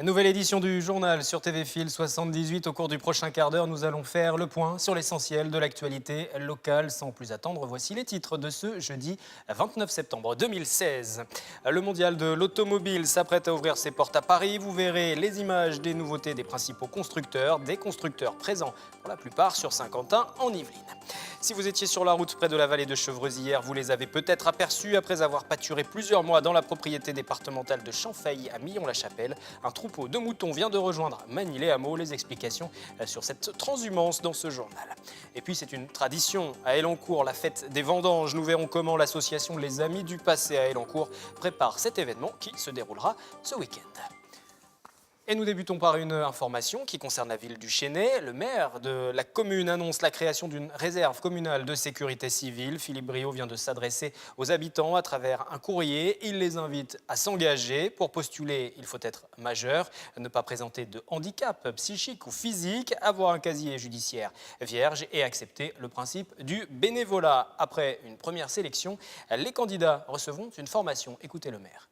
Nouvelle édition du journal sur TV Fil 78. Au cours du prochain quart d'heure, nous allons faire le point sur l'essentiel de l'actualité locale. Sans plus attendre, voici les titres de ce jeudi 29 septembre 2016. Le mondial de l'automobile s'apprête à ouvrir ses portes à Paris. Vous verrez les images des nouveautés des principaux constructeurs, des constructeurs présents pour la plupart sur Saint-Quentin en Yvelines. Si vous étiez sur la route près de la vallée de Chevreuse hier, vous les avez peut-être aperçus après avoir pâturé plusieurs mois dans la propriété départementale de Champfailly à Millon-la-Chapelle. Un troupeau de moutons vient de rejoindre Magny-les-Hameaux. Les explications sur cette transhumance dans ce journal. Et puis c'est une tradition à Elancourt, la fête des vendanges. Nous verrons comment l'association Les Amis du Passé à Elancourt prépare cet événement qui se déroulera ce week-end. Et nous débutons par une information qui concerne la ville du Chesnay. Le maire de la commune annonce la création d'une réserve communale de sécurité civile. Philippe Briot vient de s'adresser aux habitants à travers un courrier. Il les invite à s'engager. Pour postuler, il faut être majeur, ne pas présenter de handicap psychique ou physique, avoir un casier judiciaire vierge et accepter le principe du bénévolat. Après une première sélection, les candidats recevront une formation. Écoutez le maire.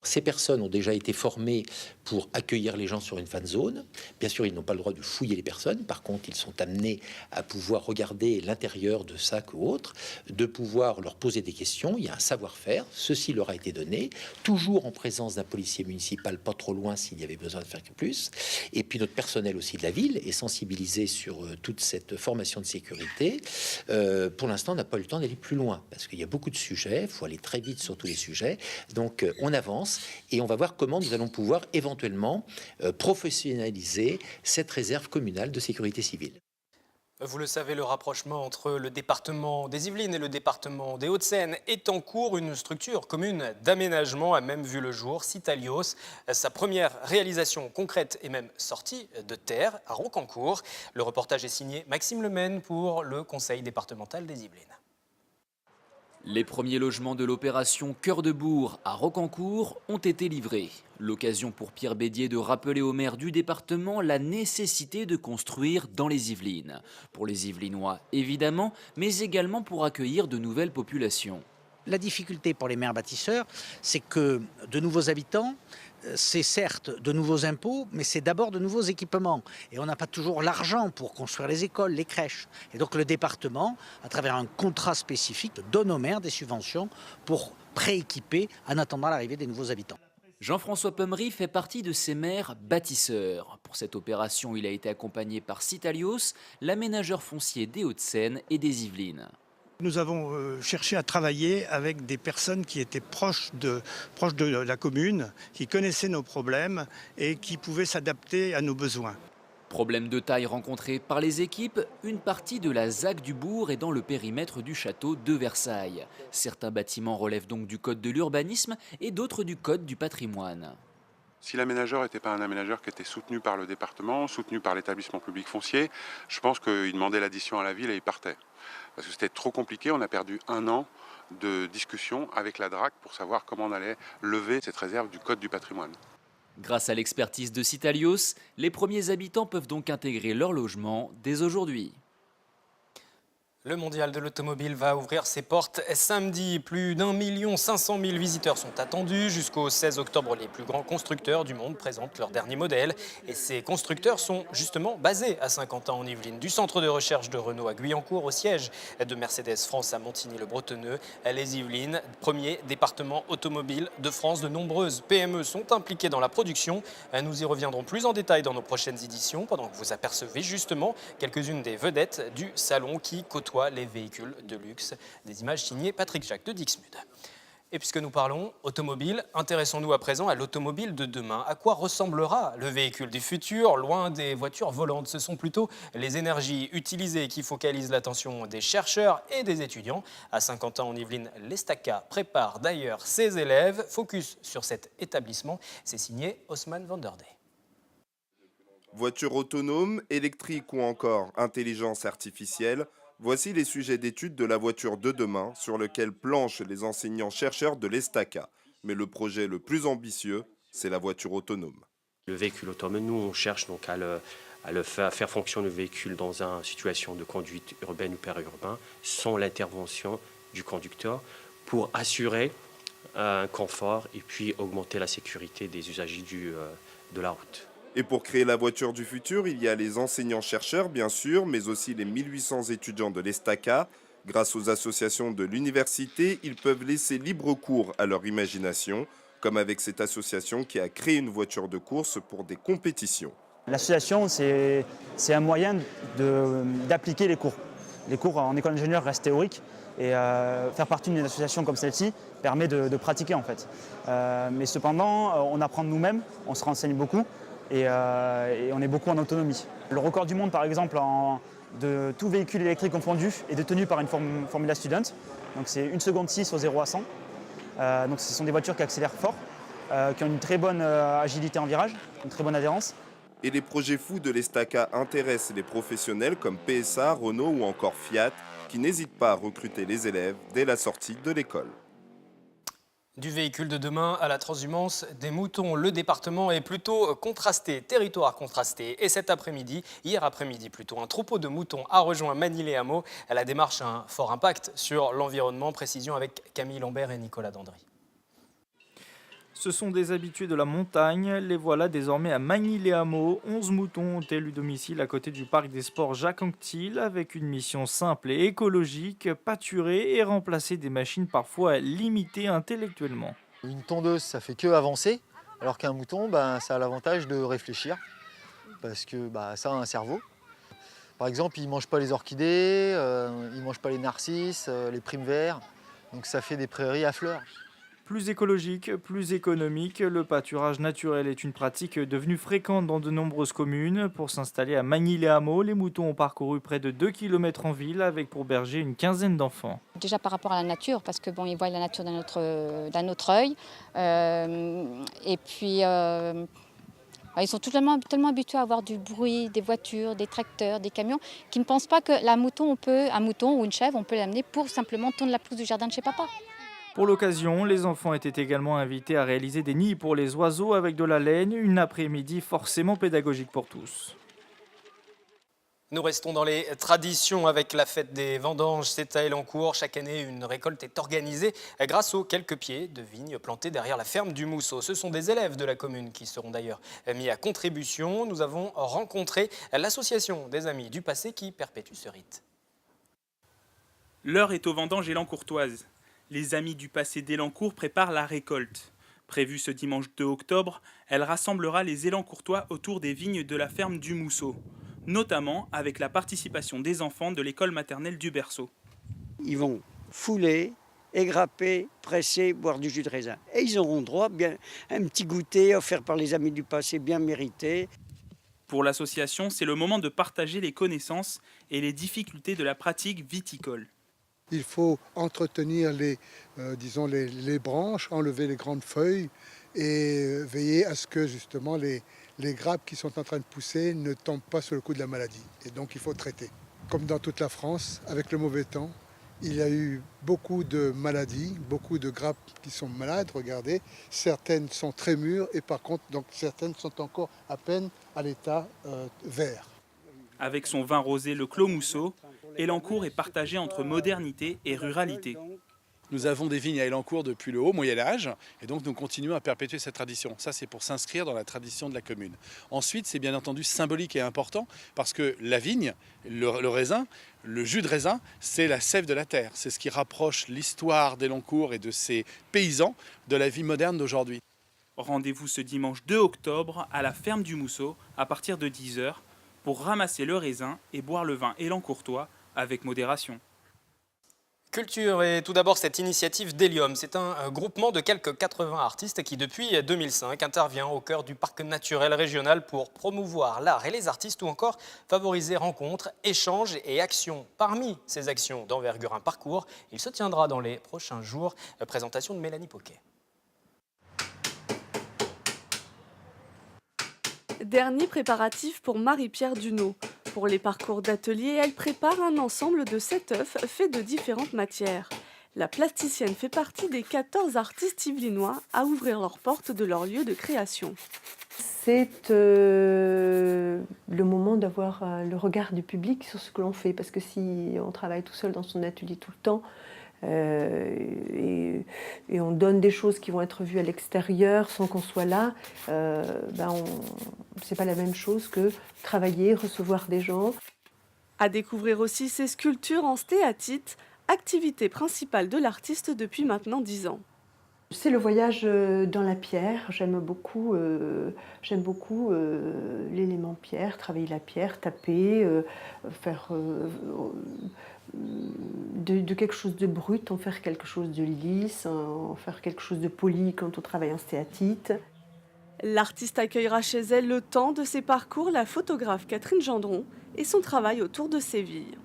Ces personnes ont déjà été formées pour accueillir les gens sur une fan zone. Bien sûr, ils n'ont pas le droit de fouiller les personnes. Par contre, ils sont amenés à pouvoir regarder l'intérieur de sacs ou autres, de pouvoir leur poser des questions. Il y a un savoir-faire. Ceci leur a été donné, toujours en présence d'un policier municipal, pas trop loin s'il y avait besoin de faire plus. Et puis notre personnel aussi de la ville est sensibilisé sur toute cette formation de sécurité. Pour l'instant, on n'a pas eu le temps d'aller plus loin parce qu'il y a beaucoup de sujets. Il faut aller très vite sur tous les sujets. Donc, on avance. Et on va voir comment nous allons pouvoir éventuellement professionnaliser cette réserve communale de sécurité civile. Vous le savez, le rapprochement entre le département des Yvelines et le département des Hauts-de-Seine est en cours. Une structure commune d'aménagement a même vu le jour, Citalios. Sa première réalisation concrète est même sortie de terre à Rocancourt. Le reportage est signé Maxime Lemaine pour le conseil départemental des Yvelines. Les premiers logements de l'opération Cœur de Bourg à Rocancourt ont été livrés. L'occasion pour Pierre Bédier de rappeler au maire du département la nécessité de construire dans les Yvelines. Pour les Yvelinois, évidemment, mais également pour accueillir de nouvelles populations. La difficulté pour les maires bâtisseurs, c'est que de nouveaux habitants, c'est certes de nouveaux impôts, mais c'est d'abord de nouveaux équipements. Et on n'a pas toujours l'argent pour construire les écoles, les crèches. Et donc le département, à travers un contrat spécifique, donne aux maires des subventions pour prééquiper en attendant l'arrivée des nouveaux habitants. Jean-François Pommery fait partie de ces maires bâtisseurs. Pour cette opération, il a été accompagné par Citalios, l'aménageur foncier des Hauts-de-Seine et des Yvelines. Nous avons cherché à travailler avec des personnes qui étaient proches de la commune, qui connaissaient nos problèmes et qui pouvaient s'adapter à nos besoins. Problème de taille rencontré par les équipes, une partie de la ZAC du Bourg est dans le périmètre du château de Versailles. Certains bâtiments relèvent donc du code de l'urbanisme et d'autres du code du patrimoine. Si l'aménageur n'était pas un aménageur qui était soutenu par le département, soutenu par l'établissement public foncier, je pense qu'il demandait l'addition à la ville et il partait. Parce que c'était trop compliqué, on a perdu 1 an de discussion avec la DRAC pour savoir comment on allait lever cette réserve du code du patrimoine. Grâce à l'expertise de Citalios, les premiers habitants peuvent donc intégrer leur logement dès aujourd'hui. Le mondial de l'automobile va ouvrir ses portes samedi. Plus d'1 500 000 visiteurs sont attendus. Jusqu'au 16 octobre, les plus grands constructeurs du monde présentent leurs derniers modèles. Et ces constructeurs sont justement basés à Saint-Quentin en Yvelines. Du centre de recherche de Renault à Guyancourt au siège de Mercedes France à Montigny-le-Bretonneux. Les Yvelines, premier département automobile de France. De nombreuses PME sont impliquées dans la production. Nous y reviendrons plus en détail dans nos prochaines éditions, pendant que vous apercevez justement quelques-unes des vedettes du salon qui côtoient les véhicules de luxe. Des images signées Patrick Jacques de Dixmude. Et puisque nous parlons automobile, intéressons-nous à présent à l'automobile de demain. À quoi ressemblera le véhicule du futur? Loin des voitures volantes, ce sont plutôt les énergies utilisées qui focalisent l'attention des chercheurs et des étudiants. À Saint-Quentin-en-Yvelines, l'Estaca prépare d'ailleurs ses élèves. Focus sur cet établissement, c'est signé Haussmann van der Dey. Voiture autonome, électrique ou encore intelligence artificielle, voici les sujets d'étude de la voiture de demain sur lequel planchent les enseignants-chercheurs de l'Estaca. Mais le projet le plus ambitieux, c'est la voiture autonome. Le véhicule autonome, nous on cherche donc à faire fonctionner le véhicule dans une situation de conduite urbaine ou périurbain sans l'intervention du conducteur pour assurer un confort et puis augmenter la sécurité des usagers de la route. Et pour créer la voiture du futur, il y a les enseignants-chercheurs, bien sûr, mais aussi les 1800 étudiants de l'ESTACA. Grâce aux associations de l'université, ils peuvent laisser libre cours à leur imagination, comme avec cette association qui a créé une voiture de course pour des compétitions. L'association, c'est un moyen d'appliquer les cours. Les cours en école d'ingénieur restent théoriques et faire partie d'une association comme celle-ci permet de pratiquer en fait. Mais cependant, on apprend de nous-mêmes, on se renseigne beaucoup et on est beaucoup en autonomie. Le record du monde par exemple de tout véhicule électrique confondu est détenu par une Formula Student. Donc c'est 1 seconde 6 au 0 à 100. Donc ce sont des voitures qui accélèrent fort, qui ont une très bonne agilité en virage, une très bonne adhérence. Et les projets fous de l'ESTACA intéressent les professionnels comme PSA, Renault ou encore Fiat, qui n'hésitent pas à recruter les élèves dès la sortie de l'école. Du véhicule de demain à la transhumance des moutons, le département est plutôt contrasté, territoire contrasté. Et cet après-midi, hier après-midi plutôt, un troupeau de moutons a rejoint Magny-les-Hameaux. La démarche a un fort impact sur l'environnement. Précision avec Camille Lambert et Nicolas Dandry. Ce sont des habitués de la montagne, les voilà désormais à Magny-les-Hameaux. 11 moutons ont élu domicile à côté du parc des sports Jacques Anquetil avec une mission simple et écologique, pâturer et remplacer des machines parfois limitées intellectuellement. Une tondeuse, ça fait que avancer, alors qu'un mouton, ça a l'avantage de réfléchir, parce que ça a un cerveau. Par exemple, il ne mange pas les orchidées, il ne mange pas les narcisses, les primes verts, donc ça fait des prairies à fleurs. Plus écologique, plus économique, le pâturage naturel est une pratique devenue fréquente dans de nombreuses communes. Pour s'installer à Magny-les-Hameaux, les moutons ont parcouru près de 2 km en ville avec pour berger une quinzaine d'enfants. Déjà par rapport à la nature, parce que ils voient la nature d'un autre œil. Et puis ils sont tellement habitués à avoir du bruit, des voitures, des tracteurs, des camions, qu'ils ne pensent pas que un mouton ou une chèvre, on peut l'amener pour simplement tourner la pelouse du jardin de chez papa. Pour l'occasion, les enfants étaient également invités à réaliser des nids pour les oiseaux avec de la laine, une après-midi forcément pédagogique pour tous. Nous restons dans les traditions avec la fête des vendanges. C'est à Elancourt. Chaque année, une récolte est organisée grâce aux quelques pieds de vignes plantés derrière la ferme du Mousseau. Ce sont des élèves de la commune qui seront d'ailleurs mis à contribution. Nous avons rencontré l'association des Amis du Passé qui perpétue ce rite. L'heure est aux vendanges élancourtoises. Les Amis du Passé d'Elancourt préparent la récolte. Prévue ce dimanche 2 octobre, elle rassemblera les Élancourtois autour des vignes de la ferme du Mousseau, notamment avec la participation des enfants de l'école maternelle du Berceau. Ils vont fouler, égrapper, presser, boire du jus de raisin. Et ils auront droit à un petit goûter offert par les Amis du Passé bien mérité. Pour l'association, c'est le moment de partager les connaissances et les difficultés de la pratique viticole. Il faut entretenir les branches, enlever les grandes feuilles et veiller à ce que justement les grappes qui sont en train de pousser ne tombent pas sous le coup de la maladie. Et donc il faut traiter. Comme dans toute la France, avec le mauvais temps, il y a eu beaucoup de maladies, beaucoup de grappes qui sont malades. Regardez, certaines sont très mûres et par contre, donc, certaines sont encore à peine à l'état vert. Avec son vin rosé, le Clos Mousseau, Elancourt est partagé entre modernité et ruralité. Nous avons des vignes à Elancourt depuis le haut Moyen-Âge et donc nous continuons à perpétuer cette tradition. Ça, c'est pour s'inscrire dans la tradition de la commune. Ensuite, c'est bien entendu symbolique et important parce que la vigne, le raisin, le jus de raisin, c'est la sève de la terre. C'est ce qui rapproche l'histoire d'Elancourt et de ses paysans de la vie moderne d'aujourd'hui. Rendez-vous ce dimanche 2 octobre à la ferme du Mousseau à partir de 10 h pour ramasser le raisin et boire le vin élancourtois avec modération. Culture et tout d'abord cette initiative d'Hélium. C'est un groupement de quelques 80 artistes qui depuis 2005 intervient au cœur du parc naturel régional pour promouvoir l'art et les artistes ou encore favoriser rencontres, échanges et actions. Parmi ces actions d'envergure, un parcours, il se tiendra dans les prochains jours. Présentation de Mélanie Poquet. Dernier préparatif pour Marie-Pierre Dunot. Pour les parcours d'atelier, elle prépare un ensemble de 7 œufs faits de différentes matières. La plasticienne fait partie des 14 artistes yvelinois à ouvrir leurs portes de leur lieu de création. C'est le moment d'avoir le regard du public sur ce que l'on fait, parce que si on travaille tout seul dans son atelier tout le temps, Et on donne des choses qui vont être vues à l'extérieur sans qu'on soit là, c'est pas la même chose que travailler, recevoir des gens. À découvrir aussi ses sculptures en stéatite, activité principale de l'artiste depuis maintenant 10 ans. C'est le voyage dans la pierre. J'aime beaucoup l'élément pierre, travailler la pierre, taper, faire de quelque chose de brut, en faire quelque chose de lisse, en faire quelque chose de poli quand on travaille en stéatite. L'artiste accueillera chez elle le temps de ses parcours la photographe Catherine Gendron et son travail autour de Séville.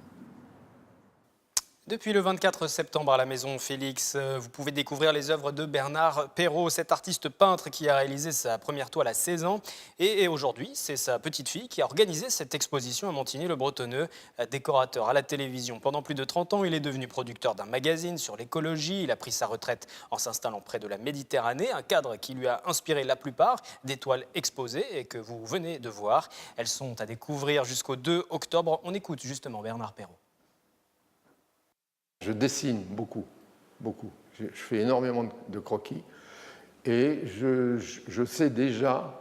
Depuis le 24 septembre à la Maison Félix, vous pouvez découvrir les œuvres de Bernard Perrault, cet artiste peintre qui a réalisé sa première toile à 16 ans. Et aujourd'hui, c'est sa petite fille qui a organisé cette exposition à Montigny-le-Bretonneux. Décorateur à la télévision pendant plus de 30 ans, il est devenu producteur d'un magazine sur l'écologie. Il a pris sa retraite en s'installant près de la Méditerranée, un cadre qui lui a inspiré la plupart des toiles exposées et que vous venez de voir. Elles sont à découvrir jusqu'au 2 octobre. On écoute justement Bernard Perrault. Je dessine beaucoup. Je fais énormément de croquis et je sais déjà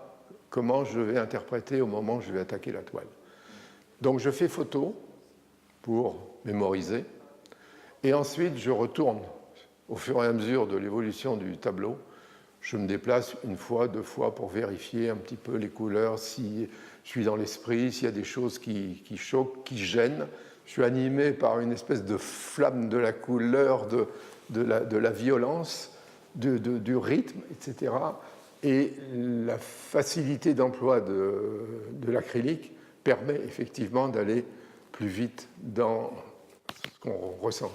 comment je vais interpréter au moment où je vais attaquer la toile. Donc je fais photo pour mémoriser et ensuite je retourne au fur et à mesure de l'évolution du tableau. Je me déplace une fois, 2 fois pour vérifier un petit peu les couleurs, si je suis dans l'esprit, s'il y a des choses qui choquent, qui gênent. Je suis animé par une espèce de flamme de la couleur, de la violence, du rythme, etc. Et la facilité d'emploi de l'acrylique permet effectivement d'aller plus vite dans ce qu'on ressent.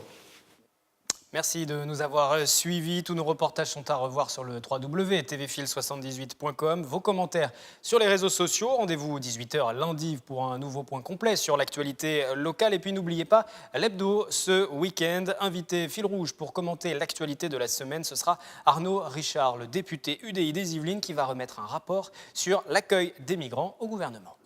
Merci de nous avoir suivis. Tous nos reportages sont à revoir sur le www.tvfil78.com. Vos commentaires sur les réseaux sociaux. Rendez-vous 18h lundi pour un nouveau point complet sur l'actualité locale. Et puis n'oubliez pas l'hebdo ce week-end. Invité fil rouge pour commenter l'actualité de la semaine, ce sera Arnaud Richard, le député UDI des Yvelines, qui va remettre un rapport sur l'accueil des migrants au gouvernement.